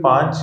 5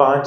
5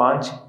5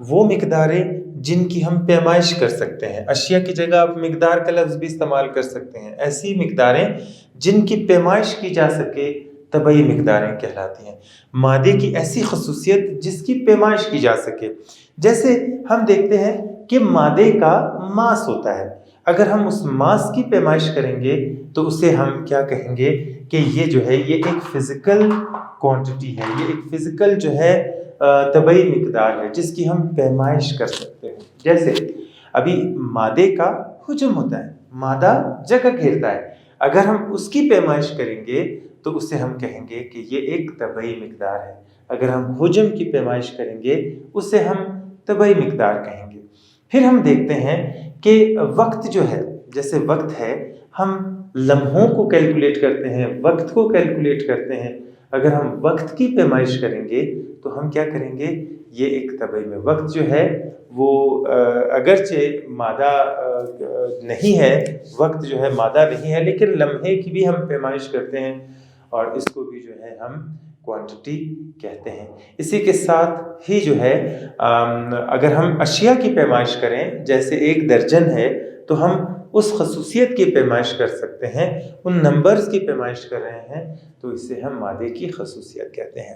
وہ مقداریں جن کی ہم پیمائش کر سکتے ہیں. اشیاء کی جگہ آپ مقدار کا لفظ بھی استعمال کر سکتے ہیں. ایسی مقداریں جن کی پیمائش کی جا سکے طبعی مقداریں کہلاتی ہیں. مادے کی ایسی خصوصیت جس کی پیمائش کی جا سکے. جیسے ہم دیکھتے ہیں کہ مادے کا ماس ہوتا ہے. اگر ہم اس ماس کی پیمائش کریں گے تو اسے ہم کیا کہیں گے کہ یہ جو ہے یہ ایک فزیکل کوانٹٹی ہے, یہ ایک فزیکل جو ہے طبعی مقدار ہے جس کی ہم پیمائش کر سکتے ہیں. جیسے ابھی مادے کا حجم ہوتا ہے, مادہ جگہ گھیرتا ہے. اگر ہم اس کی پیمائش کریں گے تو اسے ہم کہیں گے کہ یہ ایک طبعی مقدار ہے. اگر ہم حجم کی پیمائش کریں گے اسے ہم طبعی مقدار کہیں گے. پھر ہم دیکھتے ہیں کہ وقت جو ہے, جیسے وقت ہے, ہم لمحوں کو کیلکولیٹ کرتے ہیں, وقت کو کیلکولیٹ کرتے ہیں. اگر ہم وقت کی پیمائش کریں گے تو ہم کیا کریں گے, یہ ایک طبعی میں وقت جو ہے وہ اگرچہ مادہ نہیں ہے, وقت جو ہے مادہ نہیں ہے, لیکن لمحے کی بھی ہم پیمائش کرتے ہیں اور اس کو بھی جو ہے ہم کوانٹٹی کہتے ہیں. اسی کے ساتھ ہی جو ہے اگر ہم اشیاء کی پیمائش کریں, جیسے 1 درجن ہے, تو ہم اس خصوصیت کی پیمائش کر سکتے ہیں, ان نمبرز کی پیمائش کر رہے ہیں, تو اسے ہم مادے کی خصوصیت کہتے ہیں.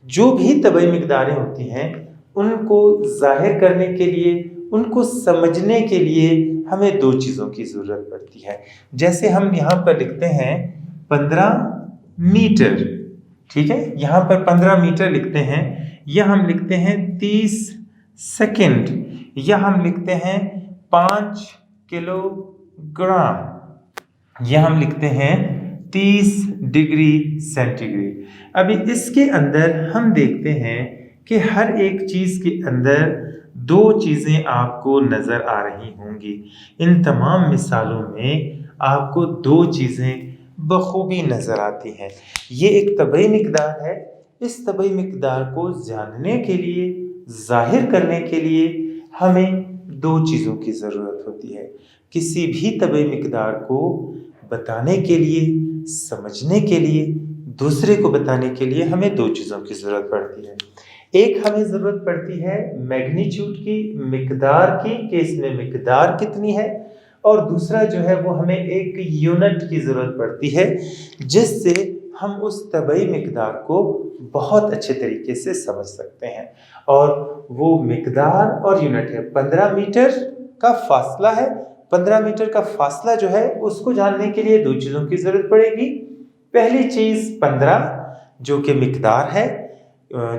جو بھی طبعی مقداریں ہوتی ہیں ان کو ظاہر کرنے کے لیے, ان کو سمجھنے کے لیے ہمیں 2 چیزوں کی ضرورت پڑتی ہے. جیسے ہم یہاں پر لکھتے ہیں 15 میٹر, ٹھیک ہے, یہاں پر 15 میٹر لکھتے ہیں, یا ہم لکھتے ہیں 30 سیکنڈ, یا ہم لکھتے ہیں 5 کلو گرام, یا ہم لکھتے ہیں 30 ڈگری سینٹی گریڈ. ابھی اس کے اندر ہم دیکھتے ہیں کہ ہر ایک چیز کے اندر 2 چیزیں آپ کو نظر آ رہی ہوں گی. ان تمام مثالوں میں آپ کو 2 چیزیں بخوبی نظر آتی ہیں. یہ ایک طبعی مقدار ہے. اس طبعی مقدار کو جاننے کے لیے, ظاہر کرنے کے لیے ہمیں 2 چیزوں کی ضرورت ہوتی ہے. کسی بھی طبعی مقدار کو بتانے کے لیے, سمجھنے کے لیے, دوسرے کو بتانے کے لیے ہمیں 2 چیزوں کی ضرورت پڑتی ہے. ایک ہمیں ضرورت پڑتی ہے میگنیچیوڈ کی, مقدار کی, کہ اس میں مقدار کتنی ہے, اور دوسرا جو ہے وہ ہمیں ایک یونٹ کی ضرورت پڑتی ہے جس سے ہم اس طبعی مقدار کو بہت اچھے طریقے سے سمجھ سکتے ہیں. اور وہ مقدار اور یونٹ ہے 15 میٹر کا فاصلہ ہے. 15 میٹر کا فاصلہ جو ہے اس کو جاننے کے لیے 2 چیزوں کی ضرورت پڑے گی. پہلی چیز 15 جو کہ مقدار ہے,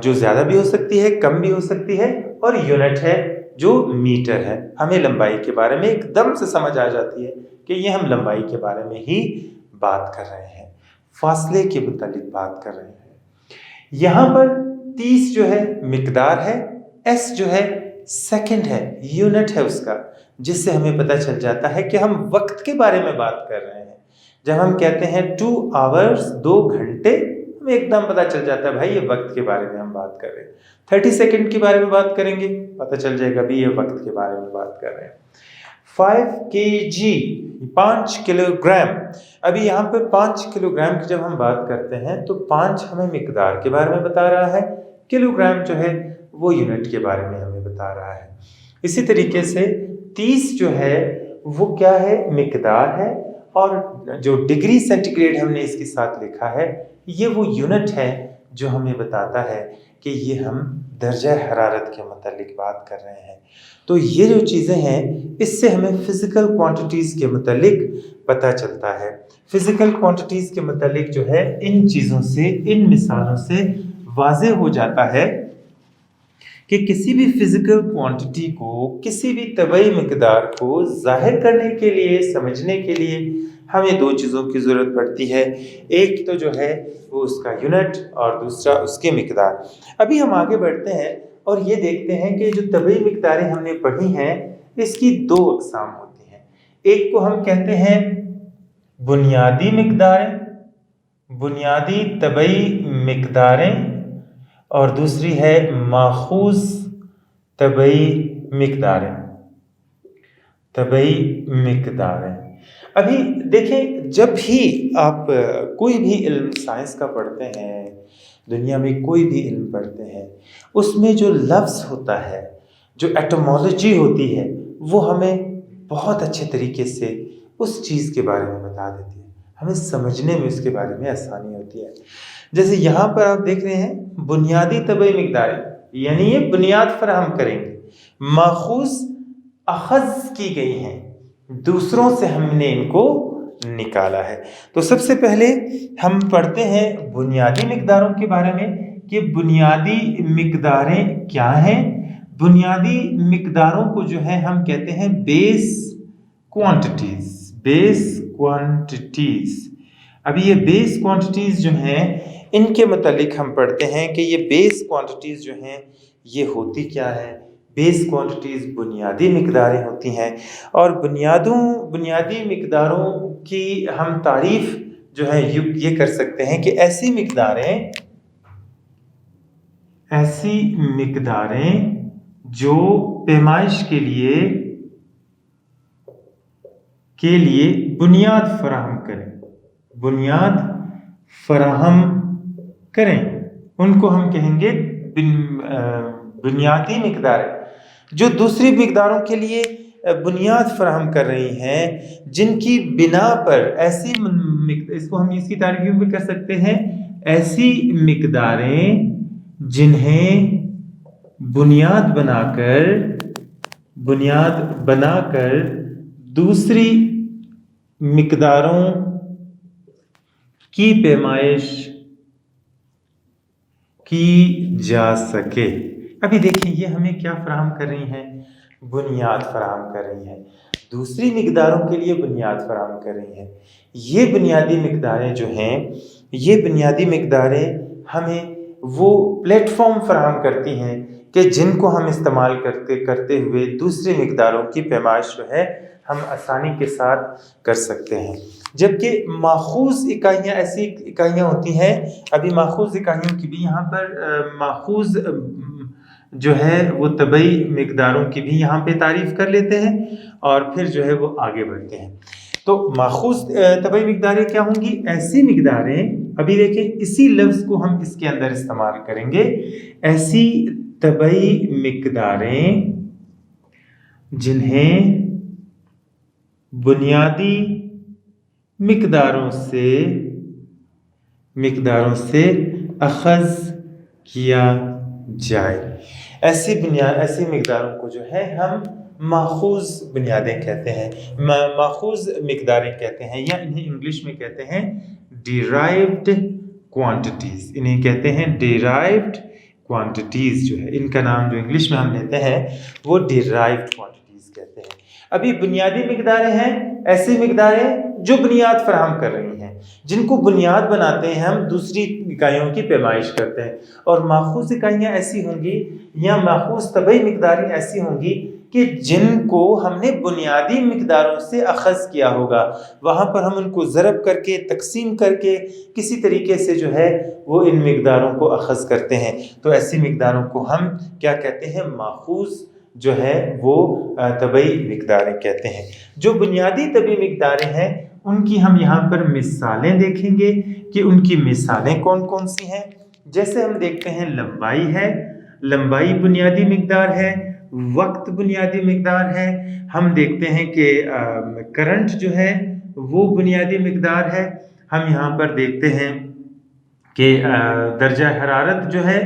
جو زیادہ بھی ہو سکتی ہے, کم بھی ہو سکتی ہے, اور یونٹ ہے جو میٹر ہے. ہمیں لمبائی کے بارے میں ایک دم سے سمجھ آ جاتی ہے کہ یہ ہم لمبائی کے بارے میں ہی بات کر رہے ہیں, فاصلے کے متعلق بات کر رہے ہیں. یہاں پر 30 جو ہے مقدار ہے, ایس جو ہے سیکنڈ ہے, یونٹ ہے اس کا, جس سے ہمیں پتہ چل جاتا ہے کہ ہم وقت کے بارے میں بات کر رہے ہیں. جب ہم کہتے ہیں 2 آورز, 2 گھنٹے, ہمیں ایک دم پتہ چل جاتا ہے بھائی یہ وقت کے بارے میں ہم بات کر رہے ہیں. 30 سیکنڈ کے بارے میں بات کریں گے, پتہ چل جائے گا بھی یہ وقت کے بارے میں بات کر رہے ہیں. 5 kg 5 کلو گرام. ابھی یہاں پہ 5 کلو گرام کی جب ہم بات کرتے ہیں تو 5 ہمیں مقدار کے بارے میں بتا رہا ہے, کلو گرام جو ہے وہ یونٹ کے بارے میں ہمیں بتا رہا ہے. اسی طریقے سے 30 جو ہے وہ کیا ہے, مقدار ہے, اور جو ڈگری سینٹی گریڈ ہم نے اس کے ساتھ لکھا ہے یہ وہ یونٹ ہے جو ہمیں بتاتا ہے کہ یہ ہم درجہ حرارت کے متعلق بات کر رہے ہیں. تو یہ جو چیزیں ہیں اس سے ہمیں فزیکل کوانٹیٹیز کے متعلق پتہ چلتا ہے. فزیکل کوانٹیٹیز کے متعلق جو ہے ان چیزوں سے, ان مثالوں سے واضح ہو جاتا ہے کہ کسی بھی فزیکل کوانٹٹی کو, کسی بھی طبعی مقدار کو ظاہر کرنے کے لیے, سمجھنے کے لیے ہمیں 2 چیزوں کی ضرورت پڑتی ہے. ایک تو جو ہے وہ اس کا یونٹ, اور دوسرا اس کی مقدار. ابھی ہم آگے بڑھتے ہیں اور یہ دیکھتے ہیں کہ جو طبعی مقداریں ہم نے پڑھی ہیں اس کی 2 اقسام ہوتی ہیں. ایک کو ہم کہتے ہیں بنیادی مقداریں, بنیادی طبعی مقداریں, اور دوسری ہے ماخوذ طبعی مقداریں, طبعی مقداریں. ابھی دیکھیں جب بھی آپ کوئی بھی علم سائنس کا پڑھتے ہیں, دنیا میں کوئی بھی علم پڑھتے ہیں, اس میں جو لفظ ہوتا ہے جو ایٹمالوجی ہوتی ہے وہ ہمیں بہت اچھے طریقے سے اس چیز کے بارے میں بتا دیتی ہے، ہمیں سمجھنے میں اس کے بارے میں آسانی ہوتی ہے۔ جیسے یہاں پر آپ دیکھ رہے ہیں بنیادی طبعی مقداریں، یعنی یہ بنیاد فراہم کریں گے، ماخوذ اخذ کی گئی ہیں، دوسروں سے ہم نے ان کو نکالا ہے۔ تو سب سے پہلے ہم پڑھتے ہیں بنیادی مقداروں کے بارے میں کہ بنیادی مقداریں کیا ہیں۔ بنیادی مقداروں کو جو ہے ہم کہتے ہیں بیس کوانٹیٹیز، بیس کوانٹیٹیز۔ ابھی یہ بیس کوانٹیٹیز جو ہیں ان کے متعلق ہم پڑھتے ہیں کہ یہ بیس کوانٹیٹیز جو ہیں یہ ہوتی کیا ہے۔ بیس کوانٹیٹیز بنیادی مقداریں ہوتی ہیں، اور بنیادی مقداروں کی ہم تعریف جو ہے یہ کر سکتے ہیں کہ ایسی مقداریں جو پیمائش کے لیے بنیاد فراہم کریں، ان کو ہم کہیں گے بنیادی مقداریں، جو دوسری مقداروں کے لیے بنیاد فراہم کر رہی ہیں، جن کی بنا پر اس کو ہم اس کی تعریف بھی کر سکتے ہیں، ایسی مقداریں جنہیں بنیاد بنا کر دوسری مقداروں کی پیمائش کی جا سکے۔ ابھی دیکھیں یہ ہمیں کیا فراہم کر رہی ہیں، بنیاد فراہم کر رہی ہیں، دوسری مقداروں کے لیے بنیاد فراہم کر رہی ہیں۔ یہ بنیادی مقداریں جو ہیں، یہ بنیادی مقداریں ہمیں وہ پلیٹ فارم فراہم کرتی ہیں کہ جن کو ہم استعمال کرتے ہوئے دوسری مقداروں کی پیمائش جو ہے ہم آسانی کے ساتھ کر سکتے ہیں۔ جبکہ ماخوذ اکائیاں ایسی اکائیاں ہوتی ہیں، ابھی ماخوذ اکائیوں کی بھی یہاں پر ماخوذ جو ہے وہ طبعی مقداروں کی بھی یہاں پہ تعریف کر لیتے ہیں اور پھر جو ہے وہ آگے بڑھتے ہیں۔ تو ماخوذ طبعی مقداریں کیا ہوں گی؟ ایسی مقداریں، ابھی دیکھیں اسی لفظ کو ہم اس کے اندر استعمال کریں گے، ایسی طبعی مقداریں جنہیں بنیادی مقداروں سے اخذ کیا جائے۔ ایسی مقداروں کو جو ہے ہم ماخوذ بنیادیں کہتے ہیں، ماخوذ مقداریں کہتے ہیں، یا انہیں انگلش میں کہتے ہیں ڈیرائیوڈ کوانٹیٹیز، انہیں کہتے ہیں ڈیرائیوڈ کوانٹیٹیز، جو ہے ان کا نام جو انگلش میں ہم لیتے ہیں وہ ڈیرائیوڈ کوانٹیٹیز کہتے ہیں۔ ابھی بنیادی مقداریں ہیں ایسی مقداریں جو بنیاد فراہم کر رہی ہیں، جن کو بنیاد بناتے ہیں ہم دوسری اکائیوں کی پیمائش کرتے ہیں، اور ماخوذ اکائیاں ایسی ہوں گی یا ماخوذ طبعی مقداریں ایسی ہوں گی کہ جن کو ہم نے بنیادی مقداروں سے اخذ کیا ہوگا، وہاں پر ہم ان کو ضرب کر کے تقسیم کر کے کسی طریقے سے جو ہے وہ ان مقداروں کو اخذ کرتے ہیں، تو ایسی مقداروں کو ہم کیا کہتے ہیں؟ ماخوذ جو ہے وہ طبعی مقداریں کہتے ہیں۔ جو بنیادی طبعی مقداریں ہیں ان کی ہم یہاں پر مثالیں دیکھیں گے کہ ان کی مثالیں کون کون سی ہیں۔ جیسے ہم دیکھتے ہیں لمبائی ہے، لمبائی بنیادی مقدار ہے، وقت بنیادی مقدار ہے۔ ہم دیکھتے ہیں کہ کرنٹ جو ہے وہ بنیادی مقدار ہے۔ ہم یہاں پر دیکھتے ہیں کہ درجہ حرارت جو ہے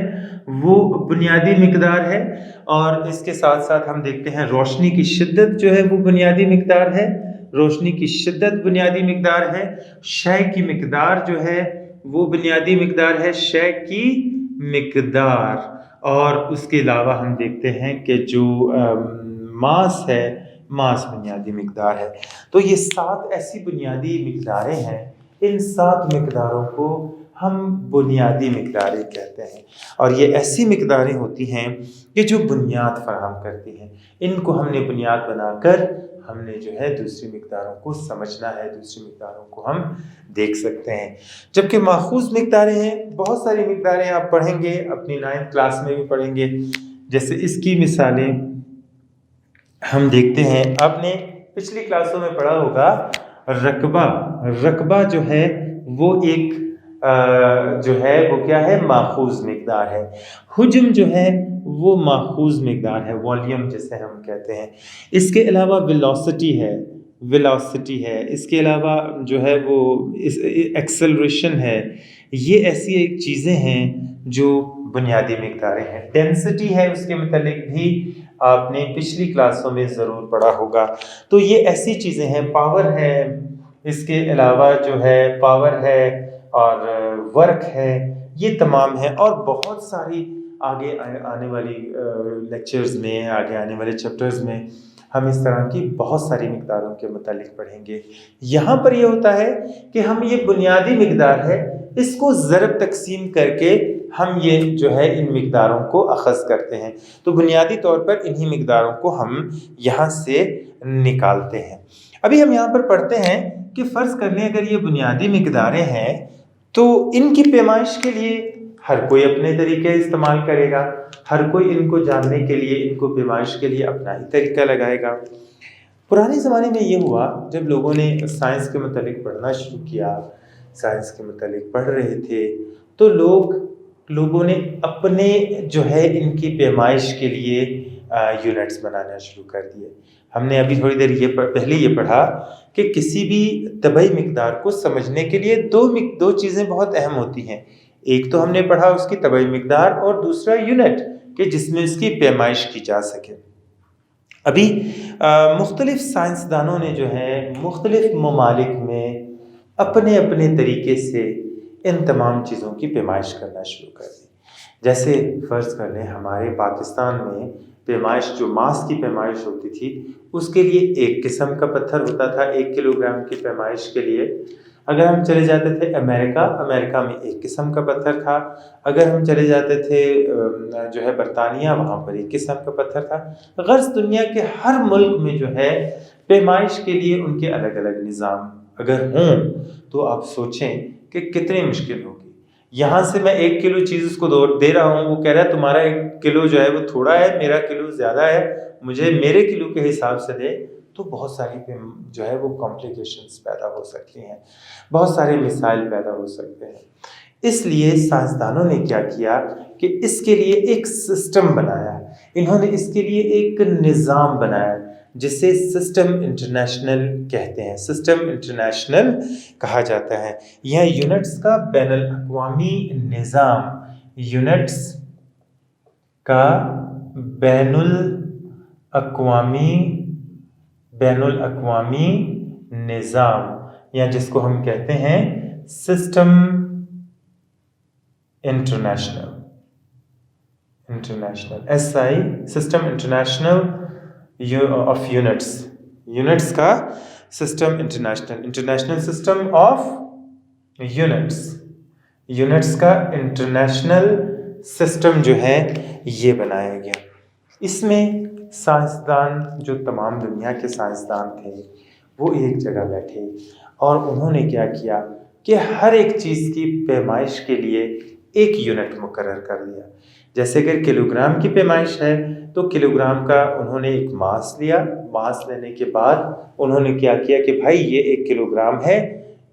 وہ بنیادی مقدار ہے، اور اس کے ساتھ ساتھ ہم دیکھتے ہیں روشنی کی شدت جو ہے وہ بنیادی مقدار ہے، روشنی کی شدت بنیادی مقدار ہے۔ شے کی مقدار جو ہے وہ بنیادی مقدار ہے، شے کی مقدار، اور اس کے علاوہ ہم دیکھتے ہیں کہ جو ماس ہے، ماس بنیادی مقدار ہے۔ تو یہ 7 ایسی بنیادی مقداریں ہیں، ان 7 مقداروں کو ہم بنیادی مقداریں کہتے ہیں، اور یہ ایسی مقداریں ہوتی ہیں کہ جو بنیاد فراہم کرتی ہیں۔ ان کو ہم نے بنیاد بنا کر ہم نے جو ہے دوسری مقداروں کو سمجھنا ہے، دوسری مقداروں کو ہم دیکھ سکتے ہیں۔ جبکہ ماخوذ مقداریں ہیں، بہت ساری مقداریں آپ پڑھیں گے، اپنی 9th کلاس میں بھی پڑھیں گے۔ جیسے اس کی مثالیں ہم دیکھتے ہیں، آپ نے پچھلی کلاسوں میں پڑھا ہوگا رقبہ۔ رقبہ جو ہے وہ ایک جو ہے وہ کیا ہے؟ ماخوذ مقدار ہے. حجم جو ہے وہ ماخوذ مقدار ہے، والیوم جسے ہم کہتے ہیں. اس کے علاوہ ویلوسٹی ہے، اس کے علاوہ جو ہے وہ ایکسلریشن ہے. یہ ایسی ایک چیزیں ہیں جو بنیادی مقداریں ہیں. ڈینسٹی ہے، اس کے متعلق بھی آپ نے پچھلی کلاسوں میں ضرور پڑھا ہوگا. تو یہ ایسی چیزیں ہیں. پاور ہے، اس کے علاوہ جو ہے پاور ہے اور ورک ہے، یہ تمام ہے. اور بہت ساری آگے آنے والی لیکچرز میں، آگے آنے والے چیپٹرز میں ہم اس طرح کی بہت ساری مقداروں کے متعلق پڑھیں گے. یہاں پر یہ ہوتا ہے کہ ہم یہ بنیادی مقدار ہے، اس کو ضرب تقسیم کر کے ہم یہ جو ہے ان مقداروں کو اخذ کرتے ہیں. تو بنیادی طور پر انہی مقداروں کو ہم یہاں سے نکالتے ہیں. ابھی ہم یہاں پر پڑھتے ہیں کہ فرض کر لیں اگر یہ بنیادی مقداریں ہیں تو ان کی پیمائش کے لیے ہر کوئی اپنے طریقے استعمال کرے گا. ہر کوئی ان کو جاننے کے لیے، ان کو پیمائش کے لیے اپنا ہی طریقہ لگائے گا. پرانے زمانے میں یہ ہوا جب لوگوں نے سائنس کے متعلق پڑھنا شروع کیا، سائنس کے متعلق پڑھ رہے تھے، تو لوگوں نے اپنے جو ہے ان کی پیمائش کے لیے یونٹس بنانا شروع کر دیے. ہم نے ابھی تھوڑی دیر پہلے یہ پڑھا کہ کسی بھی طبعی مقدار کو سمجھنے کے لیے دو چیزیں بہت اہم ہوتی ہیں. ایک تو ہم نے پڑھا اس کی طبعی مقدار، اور دوسرا یونٹ کہ جس میں اس کی پیمائش کی جا سکے. ابھی مختلف سائنسدانوں نے جو ہے مختلف ممالک میں اپنے اپنے طریقے سے ان تمام چیزوں کی پیمائش کرنا شروع کر دی. جیسے فرض کر لیں ہمارے پاکستان میں پیمائش، جو ماس کی پیمائش ہوتی تھی، اس کے لیے ایک قسم کا پتھر ہوتا تھا 1 کلو گرام کی پیمائش کے لیے. اگر ہم چلے جاتے تھے امریکہ میں ایک قسم کا پتھر تھا. اگر ہم چلے جاتے تھے جو ہے برطانیہ، وہاں پر ایک قسم کا پتھر تھا. غرض دنیا کے ہر ملک میں جو ہے پیمائش کے لیے ان کے الگ الگ نظام اگر ہوں تو آپ سوچیں کہ کتنی مشکل ہوگی. یہاں سے میں 1 کلو چیز اس کو دے رہا ہوں، وہ کہہ رہا ہے تمہارا 1 کلو جو ہے وہ تھوڑا ہے، میرا کلو زیادہ ہے، مجھے میرے کلو کے حساب سے دے. تو بہت ساری جو ہے وہ کمپلیکیشنز پیدا ہو سکتی ہیں، بہت سارے مسائل پیدا ہو سکتے ہیں. اس لیے سائنسدانوں نے کیا کیا کہ اس کے لیے ایک سسٹم بنایا. انہوں نے اس کے لیے ایک نظام بنایا جسے سسٹم انٹرنیشنل کہتے ہیں. سسٹم انٹرنیشنل کہا جاتا ہے. یہ یونٹس کا بین الاقوامی نظام، یونٹس کا بین الاقوامی نظام، یا جس کو ہم کہتے ہیں system international, system international of units کا system international system of units کا انٹرنیشنل سسٹم جو ہے یہ بنایا گیا. اس میں سائنسدان، جو تمام دنیا کے سائنسدان تھے، وہ ایک جگہ بیٹھے اور انہوں نے کیا کیا کہ ہر ایک چیز کی پیمائش کے لیے ایک یونٹ مقرر کر دیا. جیسے اگر کلو گرام کی پیمائش ہے تو کلو گرام کا انہوں نے ایک ماس لیا. ماس لینے کے بعد انہوں نے کیا کیا کہ بھائی یہ 1 کلو گرام ہے،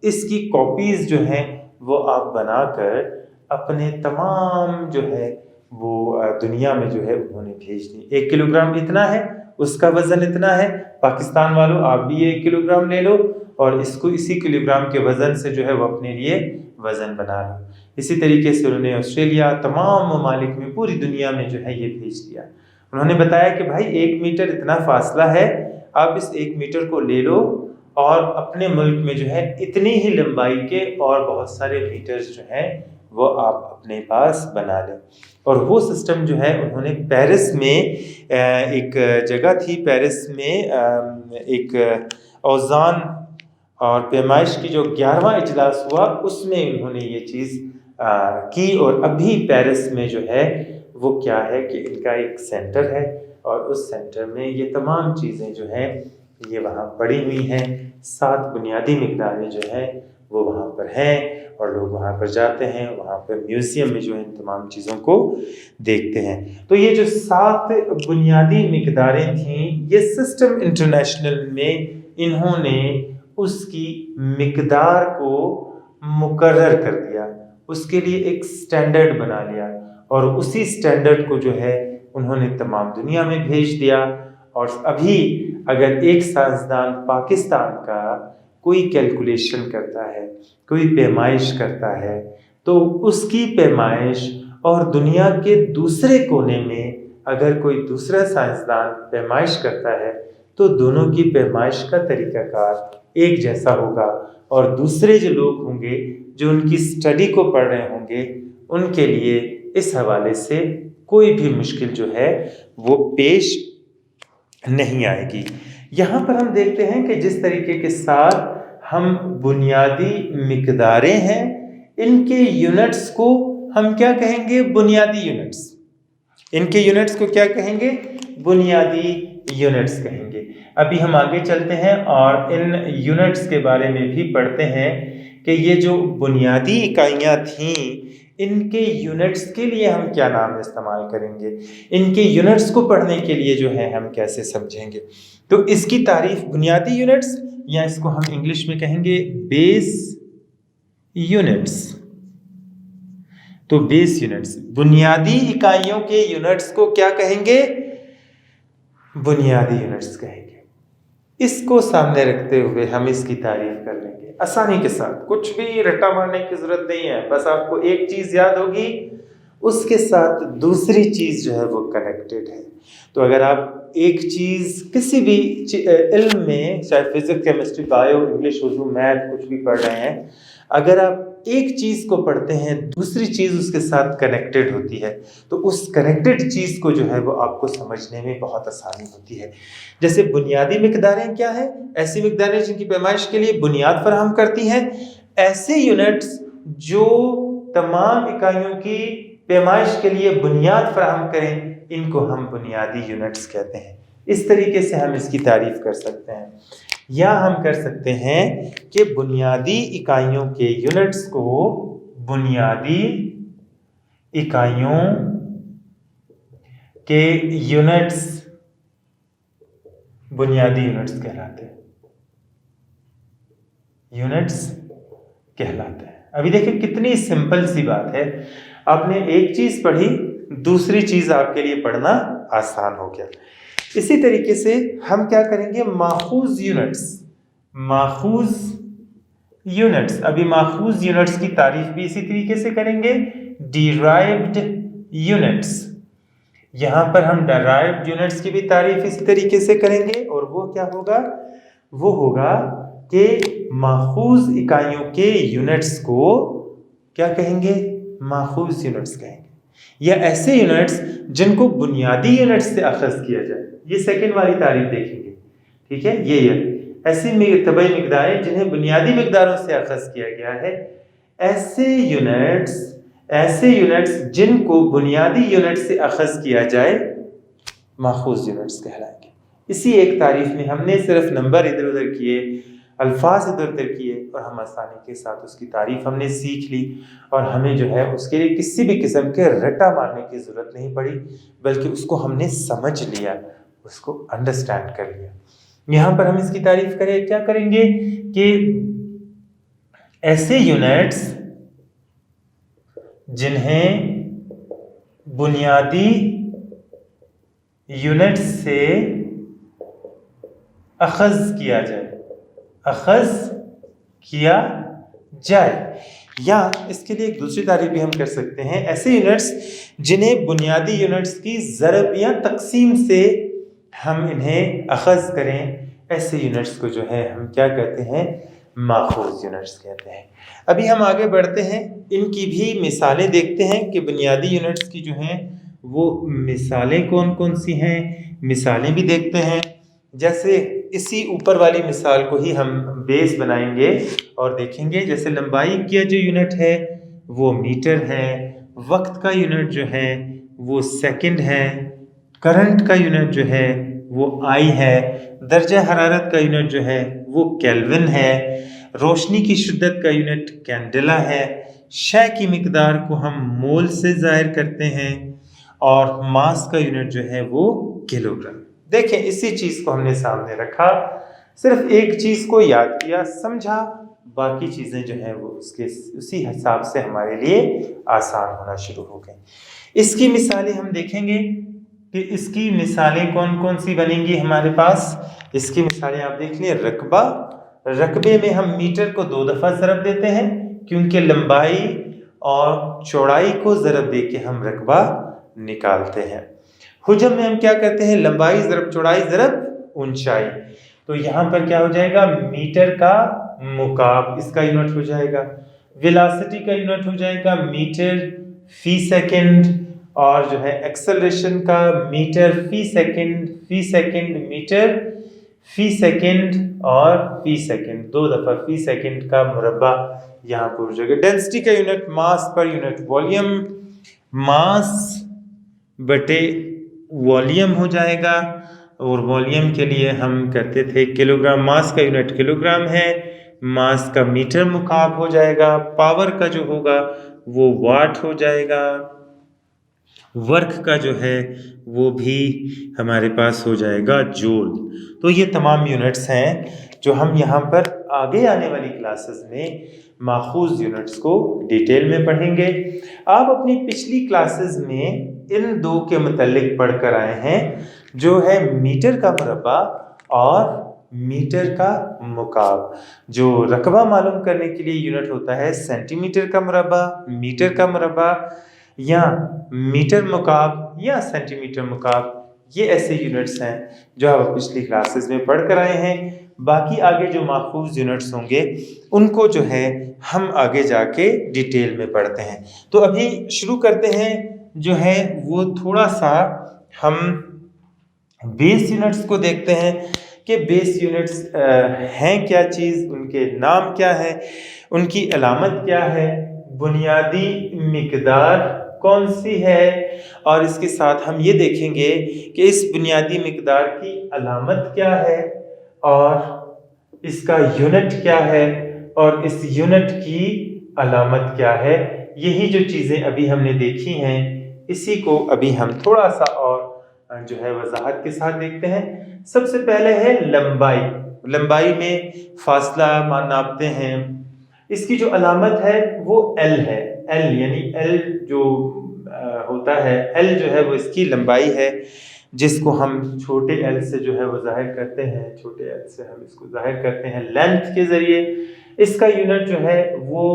اس کی کاپیز جو ہیں وہ آپ بنا کر اپنے تمام جو ہے وہ دنیا میں جو ہے انہوں نے بھیج دی. 1 کلو گرام اتنا ہے، اس کا وزن اتنا ہے، پاکستان والوں آپ بھی 1 کلو گرام لے لو اور اس کو اسی کلو گرام کے وزن سے جو ہے وہ اپنے لیے وزن بنا لو. اسی طریقے سے انہوں نے آسٹریلیا، تمام ممالک میں، پوری دنیا میں جو ہے یہ بھیج دیا. انہوں نے بتایا کہ بھائی 1 میٹر اتنا فاصلہ ہے، آپ اس 1 میٹر کو لے لو اور اپنے ملک میں جو ہے اتنی ہی لمبائی کے اور بہت سارے میٹرز جو ہیں وہ آپ اپنے پاس بنا لیں. اور وہ سسٹم جو ہے انہوں نے پیرس میں ایک جگہ تھی، پیرس میں ایک اوزان اور پیمائش کی جو 11واں اجلاس ہوا، اس میں انہوں نے یہ چیز کی. اور ابھی پیرس میں جو ہے وہ کیا ہے کہ ان کا ایک سینٹر ہے اور اس سینٹر میں یہ تمام چیزیں جو ہیں یہ وہاں پڑی ہوئی ہیں. 7 بنیادی مقداریں جو ہیں وہ وہاں پر ہیں اور لوگ وہاں پر جاتے ہیں، وہاں پر میوزیم میں جو ہے ان تمام چیزوں کو دیکھتے ہیں. تو یہ جو 7 بنیادی مقداریں تھیں، یہ سسٹم انٹرنیشنل میں انہوں نے اس کی مقدار کو مقرر کر دیا. اس کے لیے ایک سٹینڈرڈ بنا لیا اور اسی سٹینڈرڈ کو جو ہے انہوں نے تمام دنیا میں بھیج دیا. اور ابھی اگر ایک سائنسدان پاکستان کا کوئی کیلکولیشن کرتا ہے، کوئی پیمائش کرتا ہے، تو اس کی پیمائش اور دنیا کے دوسرے کونے میں اگر کوئی دوسرا سائنسدان پیمائش کرتا ہے تو دونوں کی پیمائش کا طریقہ کار ایک جیسا ہوگا، اور دوسرے جو لوگ ہوں گے جو ان کی اسٹڈی کو پڑھ رہے ہوں گے ان کے لیے اس حوالے سے کوئی بھی مشکل جو ہے وہ پیش نہیں آئے گی. یہاں پر ہم دیکھتے ہیں کہ جس طریقے کے ساتھ ہم بنیادی مقداریں ہیں ان کے یونٹس کو ہم کیا کہیں گے؟ بنیادی یونٹس. ان کے یونٹس کو کیا کہیں گے؟ بنیادی یونٹس کہیں گے. ابھی ہم آگے چلتے ہیں اور ان یونٹس کے بارے میں بھی پڑھتے ہیں کہ یہ جو بنیادی اکائیاں تھیں ان کے یونٹس کے لیے ہم کیا نام استعمال کریں گے، ان کے یونٹس کو پڑھنے کے لیے جو ہے ہم کیسے سمجھیں گے. تو اس کی تعریف بنیادی یونٹس، یا اس کو ہم انگلش میں کہیں گے بیس یونٹس. تو بیس یونٹس، بنیادی اکائیوں کے یونٹس کو کیا کہیں گے؟ بنیادی یونٹس کہیں گے. اس کو سامنے رکھتے ہوئے ہم اس کی تعریف کر لیں گے آسانی کے ساتھ. کچھ بھی رٹا مارنے کی ضرورت نہیں ہے، بس آپ کو ایک چیز یاد ہوگی، اس کے ساتھ دوسری چیز جو ہے وہ کنیکٹڈ ہے. تو اگر آپ ایک چیز کسی بھی علم میں، چاہے physics, chemistry, bio, English, Urdu, math, کچھ بھی پڑھ رہے ہیں، اگر آپ ایک چیز کو پڑھتے ہیں دوسری چیز اس کے ساتھ کنیکٹڈ ہوتی ہے تو اس کنیکٹڈ چیز کو جو ہے وہ آپ کو سمجھنے میں بہت آسانی ہوتی ہے. جیسے بنیادی مقداریں کیا ہیں؟ ایسی مقداریں جن کی پیمائش کے لیے بنیاد فراہم کرتی ہیں. ایسے یونٹس جو تمام اکائیوں کی پیمائش کے لیے بنیاد فراہم کریں ان کو ہم بنیادی یونٹس کہتے ہیں. اس طریقے سے ہم اس کی تعریف کر سکتے ہیں. یا ہم کر سکتے ہیں کہ بنیادی اکائیوں کے یونٹس کو بنیادی اکائیوں کے یونٹس بنیادی یونٹس کہلاتے ہیں. یونٹس کہلاتے ہیں. ابھی دیکھیں کتنی سمپل سی بات ہے. آپ نے ایک چیز پڑھی، دوسری چیز آپ کے لیے پڑھنا آسان ہو گیا. اسی طریقے سے ہم کیا کریں گے؟ ماخوذ یونٹس. ماخوذ یونٹس، ابھی ماخوذ یونٹس کی تعریف بھی اسی طریقے سے کریں گے. ڈیرائیوڈ یونٹس، یہاں پر ہم ڈیرائیوڈ یونٹس کی بھی تعریف اسی طریقے سے کریں گے. اور وہ کیا ہوگا؟ وہ ہوگا کہ ماخوذ اکائیوں کے یونٹس کو کیا کہیں گے؟ ماخوذ یونٹس کہیں گے. یا ایسے یونٹس جن کو بنیادی یونٹس سے اخذ کیا جائے. یہ سیکنڈ والی تعریف دیکھیں گے، ٹھیک ہے؟ یہ ایسی طبعی مقداریں جنہیں بنیادی مقداروں سے اخذ کیا گیا ہے. ایسے یونٹس جن کو بنیادی یونٹ سے اخذ کیا جائے ماخوذ یونٹس کہلائیں گے. اسی ایک تعریف میں ہم نے صرف نمبر ادھر ادھر کیے، الفاظ ادھر ادھر کیے، اور ہم آسانی کے ساتھ اس کی تعریف ہم نے سیکھ لی، اور ہمیں جو ہے اس کے لیے کسی بھی قسم کے رٹا مارنے کی ضرورت نہیں پڑی، بلکہ اس کو ہم نے سمجھ لیا، اس کو انڈرسٹینڈ کر لیا. یہاں پر ہم اس کی تعریف کریں، کیا کریں گے کہ ایسے یونٹس جنہیں بنیادی یونٹ سے اخذ کیا جائے. یا اس کے لیے ایک دوسری تعریف بھی ہم کر سکتے ہیں، ایسے یونٹس جنہیں بنیادی یونٹس کی ضرب یا تقسیم سے ہم انہیں اخذ کریں. ایسے یونٹس کو جو ہے ہم کیا کہتے ہیں؟ ماخوذ یونٹس کہتے ہیں. ابھی ہم آگے بڑھتے ہیں، ان کی بھی مثالیں دیکھتے ہیں کہ بنیادی یونٹس کی جو ہیں وہ مثالیں کون کون سی ہیں. مثالیں بھی دیکھتے ہیں. جیسے اسی اوپر والی مثال کو ہی ہم بیس بنائیں گے اور دیکھیں گے. جیسے لمبائی کا جو یونٹ ہے وہ میٹر ہے، وقت کا یونٹ جو ہے وہ سیکنڈ ہے، کرنٹ کا یونٹ جو ہے وہ آئی ہے، درجہ حرارت کا یونٹ جو ہے وہ کیلون ہے، روشنی کی شدت کا یونٹ کینڈلا ہے، شے کی مقدار کو ہم مول سے ظاہر کرتے ہیں، اور ماس کا یونٹ جو ہے وہ کلو گرام. دیکھیں اسی چیز کو ہم نے سامنے رکھا، صرف ایک چیز کو یاد کیا، سمجھا، باقی چیزیں جو ہیں وہ اسی حساب سے ہمارے لیے آسان ہونا شروع ہو گئیں۔ اس کی مثالیں ہم دیکھیں گے کہ اس کی مثالیں کون کون سی بنیں گی ہمارے پاس۔ اس کی مثالیں آپ دیکھ لیں، رقبہ، رقبے میں ہم میٹر کو 2 دفعہ ضرب دیتے ہیں کیونکہ لمبائی اور چوڑائی کو ضرب دے کے ہم رقبہ نکالتے ہیں۔ حجم میں ہم کیا کرتے ہیں، لمبائی ضرب چوڑائی ضرب اونچائی، تو یہاں پر کیا ہو جائے گا، میٹر کا مکعب اس کا یونٹ ہو جائے گا۔ ویلاسٹی کا یونٹ ہو جائے گا میٹر فی سیکنڈ، اور جو ہے ایکسلریشن کا میٹر فی سیکنڈ، فی سیکنڈ میٹر فی سیکنڈ اور فی سیکنڈ، 2 دفعہ فی سیکنڈ کا مربع یہاں پر ہو جائے گا۔ ڈینسٹی کا یونٹ ماس پر یونٹ والیوم، ماس بٹے والیوم ہو جائے گا، اور والیوم کے لیے ہم کرتے تھے کلو گرام، ماس کا یونٹ کلو گرام ہے، ماس کا میٹر مکعب ہو جائے گا، پاور کا جو ہوگا وہ واٹ ہو جائے گا، ورک کا جو ہے وہ بھی ہمارے پاس ہو جائے گا جول۔ تو یہ تمام یونٹس ہیں جو ہم یہاں پر آگے آنے والی کلاسز میں ماخوذ یونٹس کو ڈیٹیل میں پڑھیں گے۔ آپ اپنی پچھلی کلاسز میں ان 2 کے متعلق پڑھ کر آئے ہیں، جو ہے میٹر کا مربع اور میٹر کا مکعب۔ جو رقبہ معلوم کرنے کے لیے یونٹ ہوتا ہے سینٹی میٹر کا مربع، میٹر کا مربع یا میٹر مکعب یا سینٹی میٹر مکعب، یہ ایسے یونٹس ہیں جو آپ پچھلی کلاسز میں پڑھ کر آئے ہیں۔ باقی آگے جو ماخوذ یونٹس ہوں گے ان کو جو ہے ہم آگے جا کے ڈیٹیل میں پڑھتے ہیں۔ تو ابھی شروع کرتے ہیں، جو ہے وہ تھوڑا سا ہم بیس یونٹس کو دیکھتے ہیں کہ بیس یونٹس ہیں کیا چیز، ان کے نام کیا ہے، ان کی علامت کیا ہے، بنیادی مقدار کون سی ہے، اور اس کے ساتھ ہم یہ دیکھیں گے کہ اس بنیادی مقدار کی علامت کیا ہے اور اس کا یونٹ کیا ہے اور اس یونٹ کی علامت کیا ہے۔ یہی جو چیزیں ابھی ہم نے دیکھی ہیں اسی کو ابھی ہم تھوڑا سا اور جو ہے وضاحت کے ساتھ دیکھتے ہیں۔ سب سے پہلے ہے لمبائی۔ لمبائی میں فاصلہ ناپتے ہیں، اس کی جو علامت ہے وہ ایل ہے۔ ایل یعنی ایل جو ہوتا ہے، ایل جو ہے وہ اس کی لمبائی ہے، جس کو ہم چھوٹے ایل سے جو ہے وہ ظاہر کرتے ہیں، چھوٹے ایل سے ہم اس کو ظاہر کرتے ہیں لینتھ کے ذریعے۔ اس کا یونٹ جو ہے وہ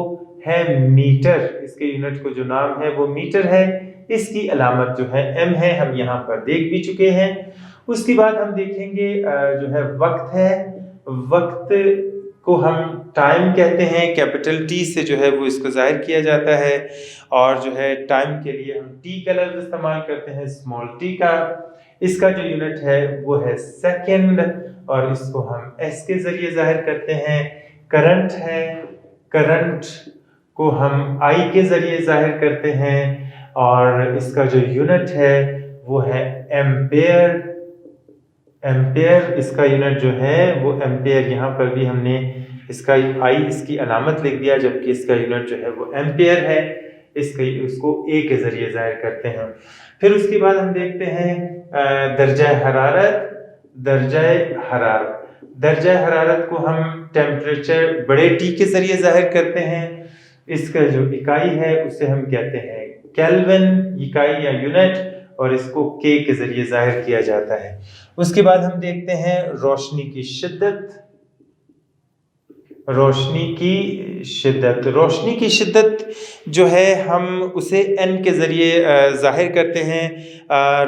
ہے میٹر، اس کے یونٹ کو جو نام ہے وہ میٹر ہے، اس کی علامت جو ہے ایم ہے، ہم یہاں پر دیکھ بھی چکے ہیں۔ اس کے بعد ہم دیکھیں گے جو ہے وقت ہے، وقت کو ہم ٹائم کہتے ہیں، کیپٹل ٹی سے جو ہے وہ اس کو ظاہر کیا جاتا ہے، اور جو ہے ٹائم کے لیے ہم ٹی کا لفظ استعمال کرتے ہیں، اسمال ٹی کا۔ اس کا جو یونٹ ہے وہ ہے سیکنڈ، اور اس کو ہم ایس کے ذریعے ظاہر کرتے ہیں۔ کرنٹ ہے، کرنٹ کو ہم آئی کے ذریعے ظاہر کرتے ہیں، اور اس کا جو یونٹ ہے وہ ہے ایمپیئر۔ ایمپیئر اس کا یونٹ جو ہے وہ ایمپیئر، یہاں پر بھی ہم نے اس کا آئی اس کی علامت لکھ دیا، جبکہ اس کا یونٹ جو ہے وہ ایمپیئر ہے، اس کو اے کے ذریعے ظاہر کرتے ہیں۔ پھر اس کے بعد ہم دیکھتے ہیں درجہ حرارت۔ درجہ حرارت، درجہ حرارت کو ہم ٹیمپریچر بڑے ٹی کے ذریعے ظاہر کرتے ہیں۔ اس کا جو اکائی ہے اسے ہم کہتے ہیں کیلوین، اکائی یا یونٹ، اور اس کو کے کے ذریعے ظاہر کیا جاتا ہے۔ اس کے بعد ہم دیکھتے ہیں روشنی کی شدت۔ روشنی کی شدت، روشنی کی شدت جو ہے ہم اسے این کے ذریعے ظاہر کرتے ہیں،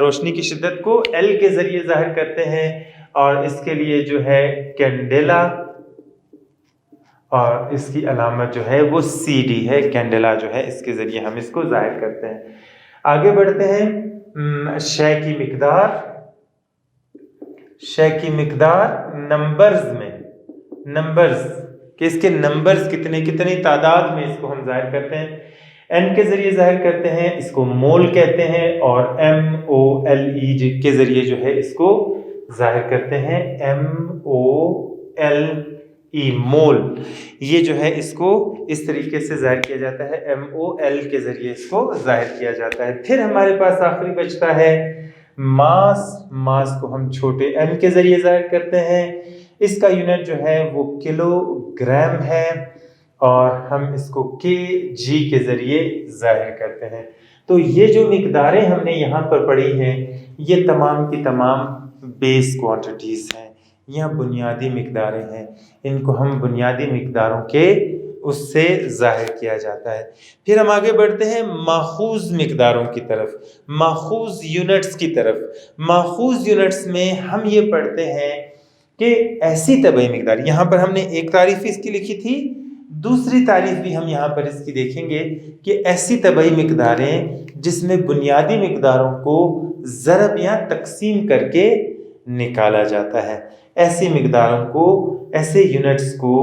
روشنی کی شدت کو ایل کے ذریعے ظاہر کرتے ہیں، اور اس کے لیے جو ہے کینڈیلا، اور اس کی علامت جو ہے وہ سی ڈی ہے۔ کینڈیلا جو ہے اس کے ذریعے ہم اس کو ظاہر کرتے ہیں۔ آگے بڑھتے ہیں، شے کی مقدار۔ شے کی مقدار نمبرز میں، نمبرز کہ اس کے نمبرز کتنی تعداد میں اس کو ہم ظاہر کرتے ہیں، این کے ذریعے ظاہر کرتے ہیں، اس کو مول کہتے ہیں، اور ایم او ایل ای کے ذریعے جو ہے اس کو ظاہر کرتے ہیں، ایم او ایل ای مول۔ یہ جو ہے اس کو اس طریقے سے ظاہر کیا جاتا ہے، ایم او ایل کے ذریعے اس کو ظاہر کیا جاتا ہے۔ پھر ہمارے پاس آخری بچتا ہے ماس۔ ماس کو ہم چھوٹے ایم کے ذریعے ظاہر کرتے ہیں، اس کا یونٹ جو ہے وہ کلو گرام ہے اور ہم اس کو kg کے ذریعے ظاہر کرتے ہیں۔ تو یہ جو مقداریں ہم نے یہاں پر پڑھی ہیں یہ تمام کی تمام بیس کوانٹیٹیز ہیں، یہ بنیادی مقداریں ہیں، ان کو ہم بنیادی مقداروں کے اس سے ظاہر کیا جاتا ہے۔ پھر ہم آگے بڑھتے ہیں ماخوذ مقداروں کی طرف، ماخوذ یونٹس کی طرف۔ ماخوذ یونٹس میں ہم یہ پڑھتے ہیں کہ ایسی طبعی مقدار، یہاں پر ہم نے ایک تعریف اس کی لکھی تھی، دوسری تعریف بھی ہم یہاں پر اس کی دیکھیں گے کہ ایسی طبعی مقداریں جس میں بنیادی مقداروں کو ضرب یا تقسیم کر کے نکالا جاتا ہے، ایسی مقداروں کو، ایسے یونٹس کو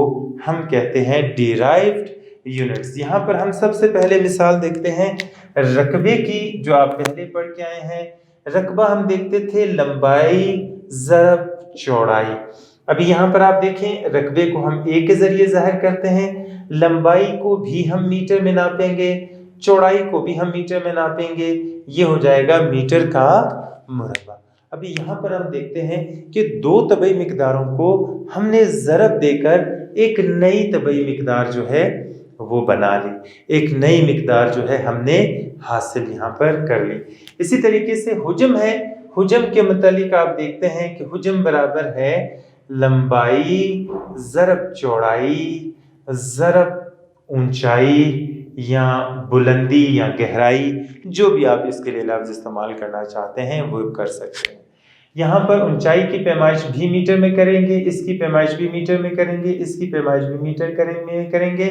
ہم کہتے ہیں ڈیرائیوڈ یونٹس۔ یہاں پر ہم سب سے پہلے مثال دیکھتے ہیں رقبے کی، جو آپ پہلے پڑھ کے آئے ہیں۔ رقبہ ہم دیکھتے تھے لمبائی ضرب چوڑائی۔ ابھی یہاں پر آپ دیکھیں رقبے کو ہم A کے ذریعے ظاہر کرتے ہیں، لمبائی کو بھی ہم میٹر میں ناپیں گے، چوڑائی کو بھی ہم میٹر میں ناپیں گے، یہ ہو جائے گا میٹر کا مربع۔ ابھی یہاں پر ہم دیکھتے ہیں کہ دو طبعی مقداروں کو ہم نے ضرب دے کر ایک نئی طبعی مقدار جو ہے وہ بنا لی، ایک نئی مقدار جو ہے ہم نے حاصل یہاں پر کر لی۔ اسی طریقے سے حجم ہے، حجم کے متعلق آپ دیکھتے ہیں کہ حجم برابر ہے لمبائی ضرب چوڑائی ضرب اونچائی یا بلندی یا گہرائی، جو بھی آپ اس کے لیے لفظ استعمال کرنا چاہتے ہیں وہ کر سکتے ہیں۔ یہاں پر اونچائی کی پیمائش بھی میٹر میں کریں گے، اس کی پیمائش بھی میٹر میں کریں گے، اس کی پیمائش بھی میٹر کریں گے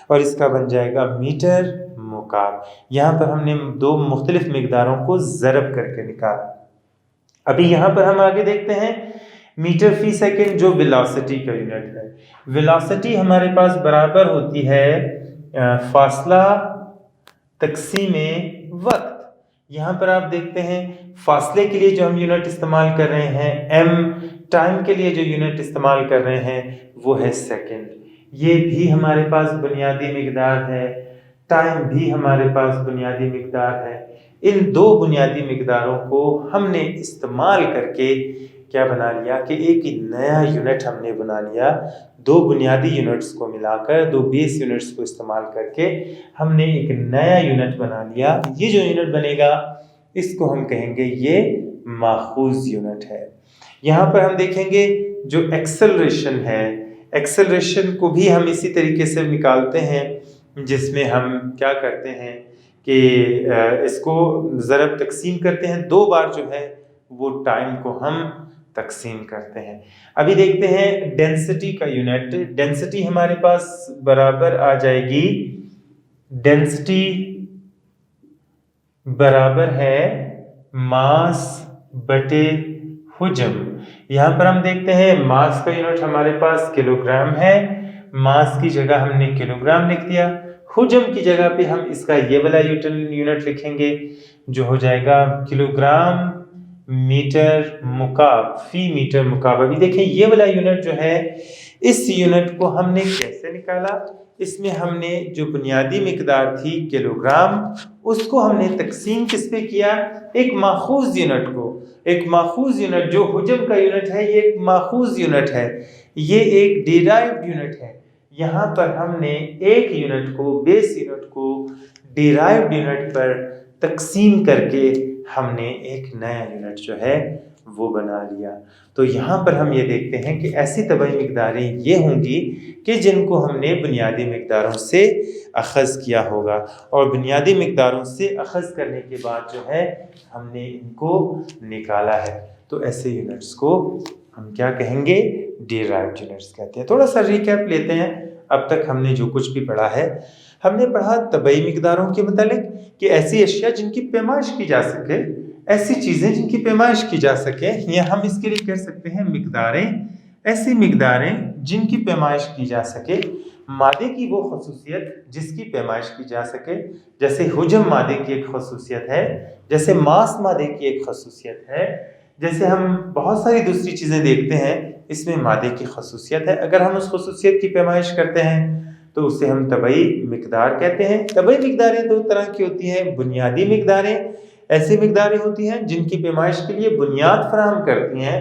اور اس کا بن جائے گا میٹر مکعب۔ یہاں پر ہم نے دو مختلف مقداروں کو ضرب کر کے نکالا۔ ابھی یہاں پر ہم آگے دیکھتے ہیں میٹر فی سیکنڈ، جو ویلاسٹی کا یونٹ ہے۔ ویلاسٹی ہمارے پاس برابر ہوتی ہے فاصلہ تقسیم وقت۔ یہاں پر آپ دیکھتے ہیں فاصلے کے لیے جو ہم یونٹ استعمال کر رہے ہیں ایم، ٹائم کے لیے جو یونٹ استعمال کر رہے ہیں وہ ہے سیکنڈ۔ یہ بھی ہمارے پاس بنیادی مقدار ہے، ٹائم بھی ہمارے پاس بنیادی مقدار ہے۔ ان دو بنیادی مقداروں کو ہم نے استعمال کر کے کیا بنا لیا کہ ایک نیا یونٹ ہم نے بنا لیا۔ دو بنیادی یونٹس کو ملا کر، دو بیس یونٹس کو استعمال کر کے ہم نے ایک نیا یونٹ بنا لیا۔ یہ جو یونٹ بنے گا اس کو ہم کہیں گے یہ ماخوذ یونٹ ہے۔ یہاں پر ہم دیکھیں گے جو ایکسلریشن ہے، ایکسلریشن کو بھی ہم اسی طریقے سے نکالتے ہیں، جس میں ہم کیا کرتے ہیں کہ اس کو ضرب تقسیم کرتے ہیں، دو بار جو ہے وہ ٹائم کو ہم تقسیم کرتے ہیں۔ ابھی دیکھتے ہیں ڈینسٹی کا یونٹ۔ ڈینسٹی ہمارے پاس برابر آ جائے گی، ڈینسٹی برابر ہے ماس بٹے حجم۔ یہاں پر ہم دیکھتے ہیں ماس کا یونٹ ہمارے پاس کلو گرام ہے، ماس کی جگہ ہم نے کلو گرام لکھ دیا۔ حجم کی جگہ پہ ہم اس کا یہ والا یونٹ لکھیں گے جو ہو جائے گا کلو گرام میٹر مکعب فی میٹر مکعب۔ ابھی دیکھیں یہ والا یونٹ جو ہے، اس یونٹ کو ہم نے کیسے نکالا؟ اس میں ہم نے جو بنیادی مقدار تھی کلو گرام، اس کو ہم نے تقسیم کس پہ کیا؟ ایک ماخوذ یونٹ کو۔ ایک ماخوذ یونٹ جو حجم کا یونٹ ہے یہ ایک ماخوذ یونٹ ہے، یہ ایک ڈیرائیوڈ یونٹ ہے۔ یہاں پر ہم نے ایک یونٹ کو، بیس یونٹ کو ڈیرائیوڈ یونٹ پر تقسیم کر کے ہم نے ایک نیا یونٹ جو ہے وہ بنا لیا۔ تو یہاں پر ہم یہ دیکھتے ہیں کہ ایسی طبعی مقداریں یہ ہوں گی کہ جن کو ہم نے بنیادی مقداروں سے اخذ کیا ہوگا، اور بنیادی مقداروں سے اخذ کرنے کے بعد جو ہے ہم نے ان کو نکالا ہے۔ تو ایسے یونٹس کو ہم کیا کہیں گے؟ ڈیرائیوڈ یونٹس کہتے ہیں۔ تھوڑا سا ریکیپ لیتے ہیں، اب تک ہم نے جو کچھ بھی پڑھا ہے۔ ہم نے پڑھا طبعی مقداروں کے متعلق کہ ایسی اشیاء جن کی پیمائش کی جا سکے، ایسی چیزیں جن کی پیمائش کی جا سکے، یا ہم اس کے لیے کہہ سکتے ہیں مقداریں، ایسی مقداریں جن کی پیمائش کی جا سکے۔ مادے کی وہ خصوصیت جس کی پیمائش کی جا سکے، جیسے حجم مادے کی ایک خصوصیت ہے، جیسے ماس مادے کی ایک خصوصیت ہے، جیسے ہم بہت ساری دوسری چیزیں دیکھتے ہیں، اس میں مادے کی خصوصیت ہے۔ اگر ہم اس خصوصیت کی پیمائش کرتے ہیں تو اسے ہم طبعی مقدار کہتے ہیں۔ طبعی مقداریں دو طرح کی ہوتی ہیں، بنیادی مقداریں، ایسی مقداریں ہوتی ہیں جن کی پیمائش کے لیے بنیاد فراہم کرتی ہیں